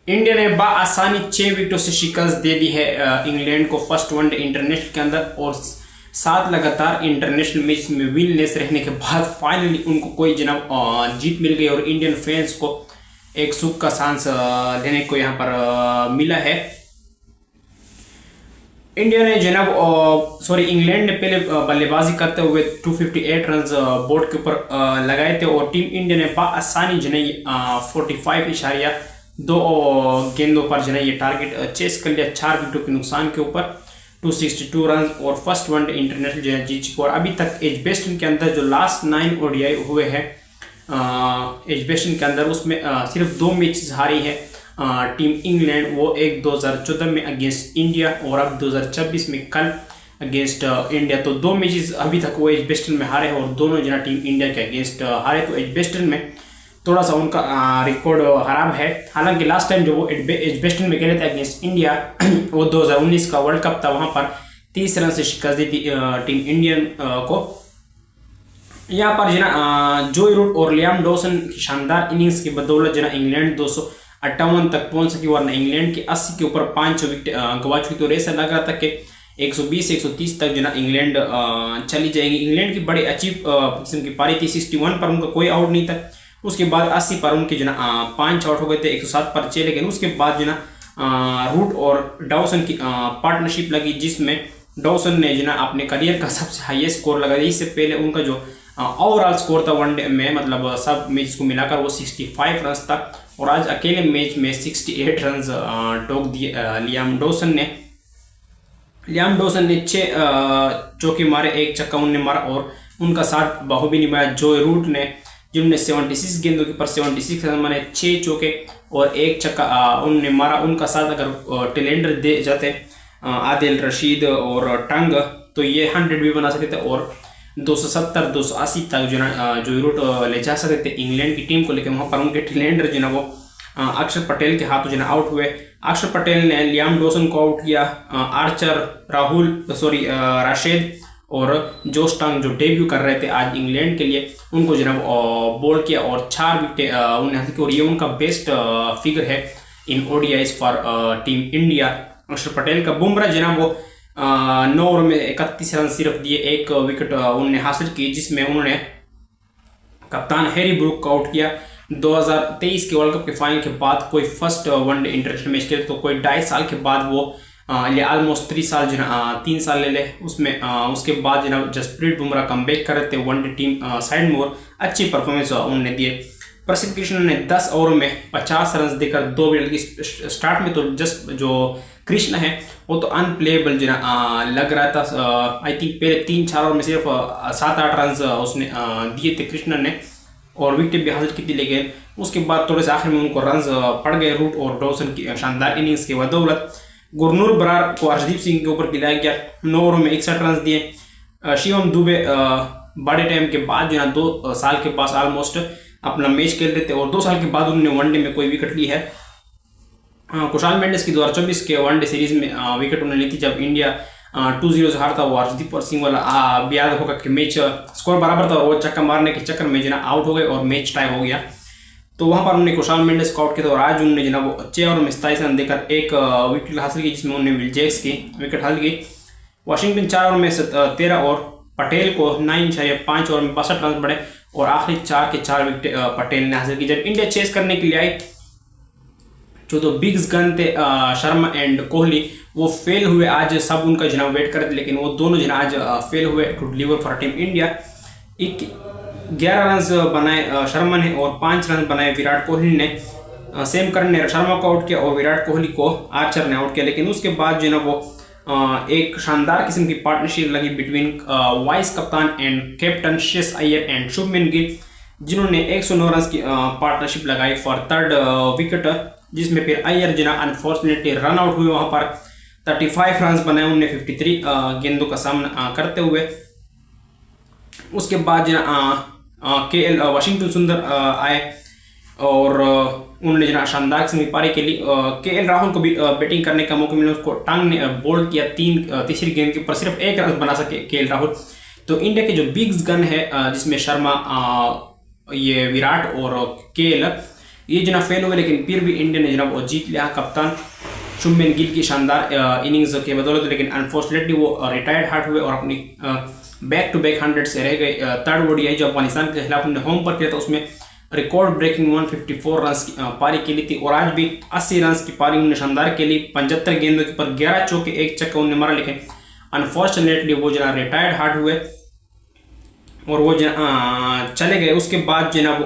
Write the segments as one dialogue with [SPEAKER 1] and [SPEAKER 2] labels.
[SPEAKER 1] India ने बआसानी 6 विकेटों से शिकस्त दे दी है इंग्लैंड को फर्स्ट वनडे इंटरनेशनल के अंदर। और 7 लगातार इंटरनेशनल मैच में विनलेस रहने के बाद फाइनली उनको कोई जनाब जीत मिल गई और इंडियन फैंस को एक सुख का सांस लेने को यहाँ पर मिला है। इंडिया ने इंग्लैंड ने पहले बल्लेबाजी करते हुए 258 रन बोर्ड के ऊपर लगाए थे और टीम इंडिया ने बआसानी 45.2 गेंदों पर ये टारगेट चेस कर लिया 4 विकेटों के नुकसान के ऊपर 262 रन और फर्स्ट वनडे इंटरनेशनल जीत चुके। और अभी तक एजबेस्टन के अंदर जो लास्ट 9 ओडीआई हुए हैं एजबेस्टन के अंदर उसमें सिर्फ 2 मैचेस हारी है टीम इंग्लैंड, वो एक 2014 में अगेंस्ट इंडिया और अब 2026 में कल अगेंस्ट इंडिया। तो 2 मैचेस अभी तक वो एजबेस्टन में हारे और दोनों टीम इंडिया के अगेंस्ट हारे। तो एजबेस्टन में थोड़ा सा उनका रिकॉर्ड खराब है। हालांकि लास्ट टाइम जो वो एजबेस्टन में खेले थे अगेंस्ट इंडिया वो 2019 का वर्ल्ड कप था, वहां पर 30 रन से शिकस्त दी थी टीम इंडियन को। यहाँ पर जोई रूट और लियाम डॉसन की शानदार इनिंग्स की बदौलत इंग्लैंड 258 तक पहुंच सकी, वरना इंग्लैंड की 80 के ऊपर 5 विकेट गंवा चुकी। तो ऐसा लग रहा था कि 120-130 तक इंग्लैंड चली जाएगी। इंग्लैंड की बड़ी अच्छी किस्म की पारी थी, 61 पर उनका कोई आउट नहीं था। उसके बाद 80 पर उनके 5 आउट हो गए थे, 107 पर चले। लेकिन उसके बाद रूट और डॉसन की पार्टनरशिप लगी, जिसमें डॉसन ने अपने करियर का सबसे हाईएस्ट स्कोर लगा। इससे पहले उनका जो ओवरऑल स्कोर था वनडे में, मतलब सब मैच को मिलाकर, वो 65 रन था और आज अकेले मैच में 68 रन ठोक दिए लियाम डॉसन ने 6 चौके मारे, 1 छक्का उन्होंने मारा और उनका साथ बाहुबली निभाया जोय रूट ने, जिन्होंने 76 गेंदों के पर 76 रन मारे, 6 चौके और 1 छक्का उन्होंने मारा। उनका साथ अगर टेलेंडर दे जाते आदिल रशीद और टंग तो ये 100 भी बना सकते थे और 270-280 तक जोई रूट ले जा सकते थे इंग्लैंड की टीम को। लेकिन वहाँ पर उनके टेलेंडर वो अक्षर पटेल के हाथों आउट हुए। अक्षर पटेल ने लियाम डॉसन को आउट किया, आर्चर राशिद और जोश टंग जो डेब्यू कर रहे थे आज इंग्लैंड के लिए, उनको बोल्ड किया और 4 विकेट उन्होंने हासिल की और ये उनका बेस्ट फिगर है इन ओडीआईज फॉर टीम इंडिया। अक्षर पटेल का बुमराह वो 9 ओवर में 31 रन सिर्फ दिए, 1 विकेट उन्होंने हासिल की, जिसमें उन्होंने कप्तान हैरी ब्रूक को आउट किया। 2023 के वर्ल्ड कप के फाइनल के बाद कोई फर्स्ट वनडे इंटरनेशनल मैच खेले तो कोई 2.5 साल के बाद वो ऑलमोस्ट 3 साल 3 साल ले ले उसमें उसके बाद जसप्रीत बुमराह कमबैक कर रहे थे वनडे टीम साइड में और अच्छी परफॉर्मेंस उन्होंने दिए। प्रसिद्ध कृष्ण ने 10 ओवर में 50 रन देकर 2 विकेट की स्टार्ट में तो जो कृष्ण है वो तो अनप्लेएबल लग रहा था। आई थिंक पहले 3-4 ओवर में सिर्फ 7-8 रन उसने दिए थे कृष्ण ने और विकेट भी हासिल की थी। लेकिन उसके बाद थोड़े से आखिर में उनको रन पड़ गए रूट और डॉसन की शानदार इनिंग्स की बदौलत। गुरनूर बरार को हर्षदीप सिंह के ऊपर खिलाया गया, 9 ओवर में 61 रन दिए। शिवम दुबे बड़े टाइम के बाद 2 साल के पास ऑलमोस्ट अपना मैच खेल रहे थे और 2 साल के बाद उन्होंने वनडे में कोई विकेट ली है। कुशाल मेंडिस की 2024 के वनडे सीरीज में विकेट उन्होंने ली थी जब इंडिया 2-0 से हारा था। वो हर्षदीप सिंह वाला याद होगा कि मैच स्कोर बराबर था और वो चक्का मारने के चक्कर में आउट हो गए और मैच टाई हो गया। तो वहां पर उन्होंने कुशाल मेंडिस को आउट किया था और आज उन्होंने वो 6 ओवर में 27 रन देकर 1 विकेट हासिल की, जिसमें उन्होंने विल जैक्स की विकेट हासिल की। वाशिंगटन 4 ओवर में 13 और पटेल को 9.5 ओवर में 62 रन पड़े और आखिरी 4 के 4 विकेट पटेल ने हासिल की। जब इंडिया चेस करने के लिए आई जो तो बिग्स गन थे शर्मा एंड कोहली, वो फेल हुए। आज सब उनका वेट करते लेकिन वो दोनों आज फेल हुए to deliver for team India. 11 run बनाए शर्मा ने और 5 रन बनाए विराट कोहली ने। सेम करन ने शर्मा को आउट किया और विराट कोहली को आर्चर ने आउट किया। लेकिन उसके बाद वो एक शानदार किस्म की पार्टनरशिप लगी बिटवीन वाइस कप्तान एंड कैप्टन शेस अय्यर एंड शुभमन गिल, जिन्होंने 109 रन की पार्टनरशिप लगाई फॉर 3rd विकेट, जिसमें फिर अय्यर अनफॉर्चुनेटली रन आउट हुए। वहां पर 35 रन बनाए उन्होंने 53 गेंदों का सामना करते हुए। उसके बाद KL वाशिंगटन सुंदर आए और उन्होंने शानदार किस्म की पारी के लिए KL राहुल को भी बैटिंग करने का मौका मिला। उसको टंग ने बोल्ड किया, तीसरी गेंद के ऊपर सिर्फ 1 रन बना सके KL राहुल। तो इंडिया के जो बिग्स गन है जिसमें शर्मा, ये विराट और KL, ये जना फेल हुए, लेकिन फिर भी इंडिया ने जनाब वो जीत लिया। कप्तान शुभमन गिल की शानदार इनिंग्स के बदौलत, लेकिन अनफॉर्चुनेटली वो रिटायर्ड हार्ट हुए और अपनी बैक टू बैक 100 से रह गए। थर्ड ओडीआई जो अफगानिस्तान के खिलाफ उन्होंने होम पर किया था उसमें रिकॉर्ड ब्रेकिंग 154 रन की पारी खेली थी, और आज भी 80 रन की पारी उन्होंने शानदार खेली। 75 गेंदों के पर 11 चौके 1 छक्का उन्होंने मारा, लेकिन अनफॉर्चुनेटली वो जना रिटायर्ड हार्ट हुए और वो जना चले गए। उसके बाद जनाब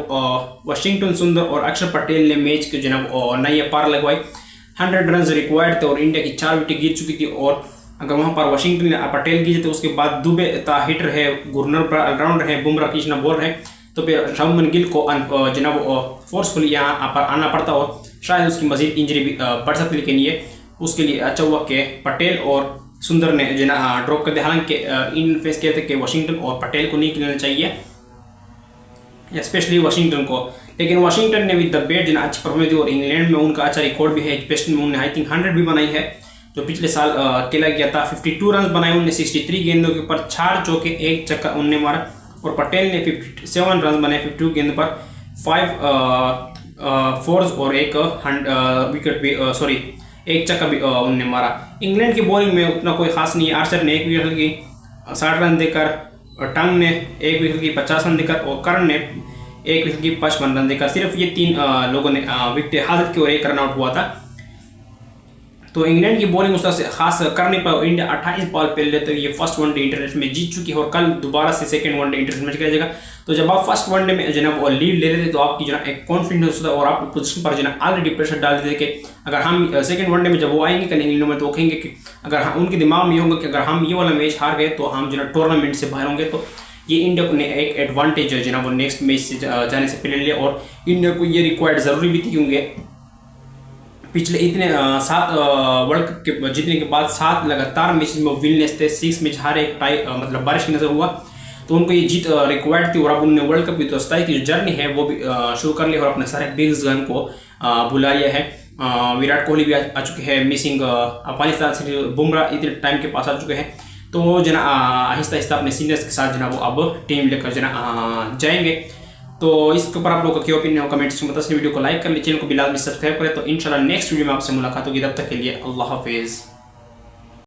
[SPEAKER 1] वाशिंगटन सुंदर और अक्षर पटेल ने मैच के जनाब नई पार लगवाई। 100 रन रिक्वायर्ड थे और इंडिया की 4 विकेट गिर चुकी थी, और अगर वहां पर वाशिंगटन ने पटेल गिरे तो उसके बाद दुबे हिटर है, गुरनर पर ऑलराउंडर है, बुमराह कृष्णा बॉलर है, तो फिर शुभमन गिल को जनाब फोर्सफुली यहाँ पर आना पड़ता और शायद उसकी मजीद इंजरी भी बढ़ सकती, लेकिन ये उसके लिए अच्छा हुआ कि पटेल और सुंदर ने जना ड्रॉप कर दिया। हालांकि इन फेस कहते थे कि वाशिंगटन और पटेल को नहीं खेलना चाहिए, स्पेशली वाशिंगटन को, लेकिन वाशिंगटन ने भी द बैट जना अच्छी परफॉर्मेंस दी और इंग्लैंड में उनका अच्छा रिकॉर्ड भी है। टेस्ट में उन्होंने आई थिंक 100 भी बनाई है जो पिछले साल खेला गया था। 52 रन बनाए उन्होंने 63 गेंदों के ऊपर, 4 चौके 1 छक्का उन्होंने मारा, और पटेल ने 57 रन बनाए 52 गेंद पर, 5 फोर्स और एक विकेट भी सॉरी 1 छक्का भी उन्होंने मारा। इंग्लैंड की बॉलिंग में उतना कोई खास नहीं है। आर्चर ने 1 विकेट की 60 रन देकर, टंग ने 1 विकेट की 50 रन देकर, और कर्ण ने 1 विकेट की 55 रन देकर, सिर्फ ये 3 लोगों ने विकेट हासिल की और 1 रन आउट हुआ था। तो इंग्लैंड की बॉलिंग उस तरह से खास कर नहीं पाई। इंडिया 28 बॉल पे लेते हुए ये फर्स्ट वनडे इंटरनेशनल में जीत चुकी है और कल दोबारा से सेकंड वनडे इंटरनेशनल मैच खेला जाएगा। तो जब आप फर्स्ट वनडे में जनाब लीड ले लेते तो आपकी जना एक कॉन्फिडेंस होता है और आप पोजीशन पर जना ऑलरेडी प्रेशर डाल देते कि अगर हम सेकंड वनडे में जब वो आएंगे कल इंग्लैंड में तो वो कहेंगे कि अगर उनके दिमाग में ये होगा कि अगर हम ये वाला मैच हार गए तो हम जना टूर्नामेंट से बाहर होंगे। तो ये इंडिया ने एक एडवांटेज जना वो नेक्स्ट मैच से जाने से पहले लिया, और इंडिया को ये रिक्वायर्ड जरूरी भी थी, क्योंकि पिछले इतने 7 वर्ल्ड कप के जीतने के बाद 7 लगातार मैच में विनलेस थे, 6 मैच हारे, एक टाई मतलब बारिश की नजर हुआ, तो उनको ये जीत रिक्वायर्ड थी। और अब उन्होंने वर्ल्ड कप की दोस्ताई की जो जर्नी है वो भी शुरू कर ली और अपने सारे बिग्स गन को बुला लिया है। विराट कोहली भी आ चुके हैं, मिसिंग अफगानिस्तान से बुमराह इतने टाइम के पास आ चुके हैं, तो वो जना आहिस्ता आहिस्ता अपने सीनियर्स के साथ जना वो अब टीम लेकर जना जाएंगे। तो इसके ऊपर आप लोगों का क्या ओपिनियन हो कमेंट्स में बताइए। वीडियो को लाइक कर लीजिए, चैनल को भी लाजमी सब्सक्राइब करें। तो इंशाल्लाह नेक्स्ट वीडियो में आपसे मुलाकात होगी, तब तक के लिए अल्लाह हाफिज़।